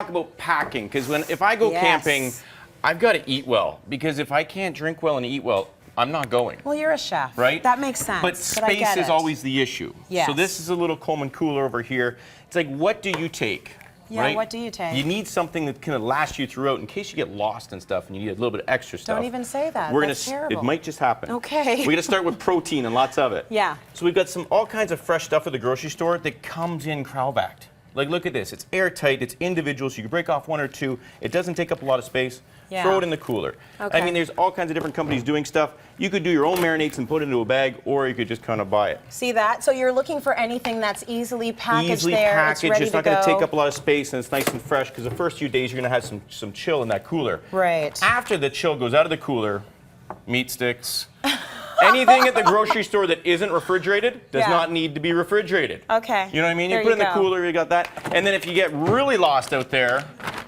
talk about packing, because if I go camping, I've got to eat well, because if I can't drink well and eat well, I'm not going. Well, you're a chef. Right? That makes sense. But space is always the issue. Yes. So this is a little Coleman cooler over here. It's like, what do you take? Yeah, right? what do you take? You need something that can last you throughout in case you get lost and stuff and you need a little bit of extra stuff. Don't even say that. That's terrible. It might just happen. Okay. We're gonna start with protein and lots of it. Yeah. So we've got all kinds of fresh stuff at the grocery store that comes in cryovac. Like, look at this. It's airtight. It's individual, so you can break off one or two. It doesn't take up a lot of space. Yeah. Throw it in the cooler. Okay. I mean, there's all kinds of different companies doing stuff. You could do your own marinades and put it into a bag, or you could just kind of buy it. See that? So you're looking for anything that's easily packaged Easily there. packaged. It's ready It's not going to take up a lot of space, and it's nice and fresh, because the first few days you're going to have some chill in that cooler. Right. After the chill goes out of the cooler, meat sticks. Anything at the grocery store that isn't refrigerated does not need to be refrigerated. Okay. You know what I mean? There You put it in the go. cooler, you got that. And then if you get really lost out there,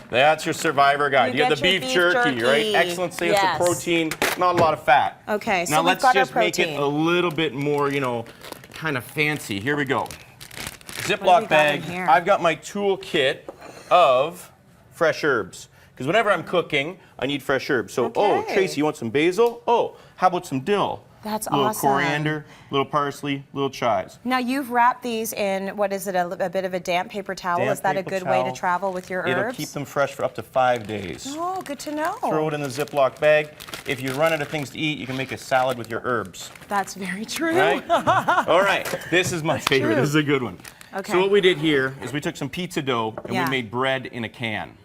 that's your survivor guide. You got the beef jerky, right? Excellent sales of protein, not a lot of fat. Okay, so now we've let's got just our make it protein. a little bit more, you know, kind of fancy. Here we go. What do we Ziploc got in bag. here? I've got my tool kit of fresh herbs. Because whenever I'm cooking, I need fresh herbs. So, oh, Tracy, you want some basil? Oh, how about some dill? That's a little awesome. coriander, little parsley, little chives. Now you've wrapped these in, what is it, a bit of a damp paper towel? Damp Is that a paper good way to towel. travel with your herbs? It'll keep them fresh for up to 5 days. Oh, good to know. Throw it in the Ziploc bag. If you run out of things to eat, you can make a salad with your herbs. That's very true. Right? All right, this is my favorite. true. This is a good one. Okay. So what we did here is we took some pizza dough and Yeah. we made bread in a can.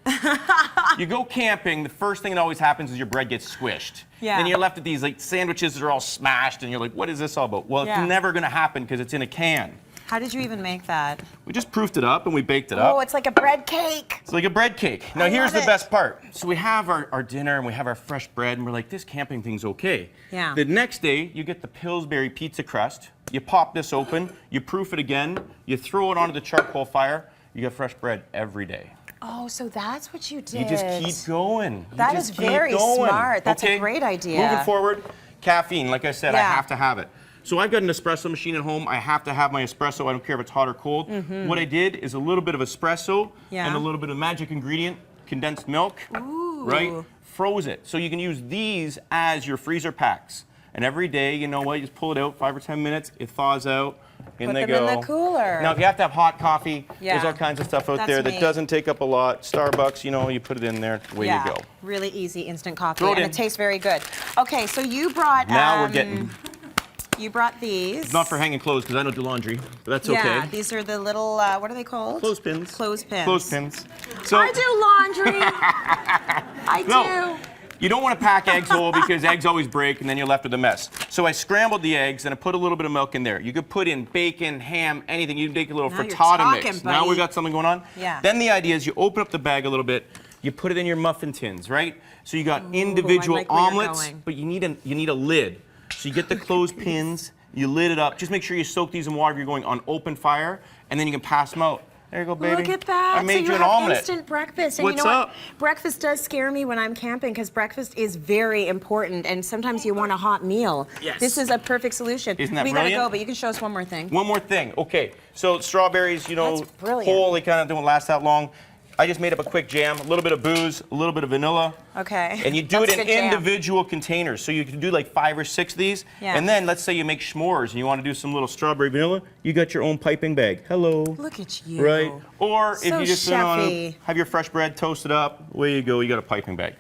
You go camping, the first thing that always happens is your bread gets squished. Yeah. And you're left with these like sandwiches that are all smashed and you're like, what is this all about? Well, Yeah. it's never gonna happen because it's in a can. How did you even make that? We just proofed it up and we baked it up. Oh, it's like a bread cake. It's like a bread cake. Now I here's love the it. best part. So we have our dinner and we have our fresh bread and we're like, this camping thing's okay. Yeah. The next day, you get the Pillsbury pizza crust. You pop this open, you proof it again, you throw it onto the charcoal fire, you get fresh bread every day. Oh, so that's what you did. You just keep going. That is very smart. That's a great idea. Moving forward, caffeine, like I said, I Yeah. have to have it. So I've got an espresso machine at home. I have to have my espresso. I don't care if it's hot or cold. What I did is a little bit of espresso and a little bit of magic ingredient, condensed milk, right? Froze it. So you can use these as your freezer packs. And every day, you know what, you just pull it out, 5 or 10 minutes, it thaws out, in they go. Put them in the cooler. Now, if you have to have hot coffee, there's Yeah. all kinds of stuff out That's there me. that doesn't take up a lot. Starbucks, you know, you put it in there, away you go. Really easy instant coffee, Throw it and in. it tastes very good. Okay, so you brought. Now we're getting. You brought these. It's not for hanging clothes because I don't do laundry, but that's Yeah, okay. these are the little. What are they called? Clothespins. Clothespins. Clothespins. So, I do laundry. I do. No. You don't want to pack eggs whole because eggs always break and then you're left with a mess. So I scrambled the eggs and I put a little bit of milk in there. You could put in bacon, ham, anything. You can make a little Now you're frittata talking, mix. buddy. Now we got something going on. Yeah. Then the idea is you open up the bag a little bit, you put it in your muffin tins, right? So you got individual I like where you're omelets, going. but you need a lid. So you get the clothespins, you lid it up. Just make sure you soak these in water if you're going on open fire, and then you can pass them out. There you go, baby. Look at that. I made so you an have omelet. instant breakfast. And What's you know up? what? Breakfast does scare me when I'm camping because breakfast is very important and sometimes you want a hot meal. Yes. This is a perfect solution. Isn't that we brilliant? gotta go, but you can show us one more thing. One more thing. Okay, so strawberries, you know, That's brilliant. whole, they kind of don't last that long. I just made up a quick jam, a little bit of booze, a little bit of vanilla. Okay. And you do That's it a in good jam. individual containers. So you can do like 5 or 6 of these. Yeah. And then let's say you make s'mores and you want to do some little strawberry vanilla, you got your own piping bag. Hello. Look at you. Right? Or if So you just want chefy. to have your fresh bread toasted up, away you go, you got a piping bag.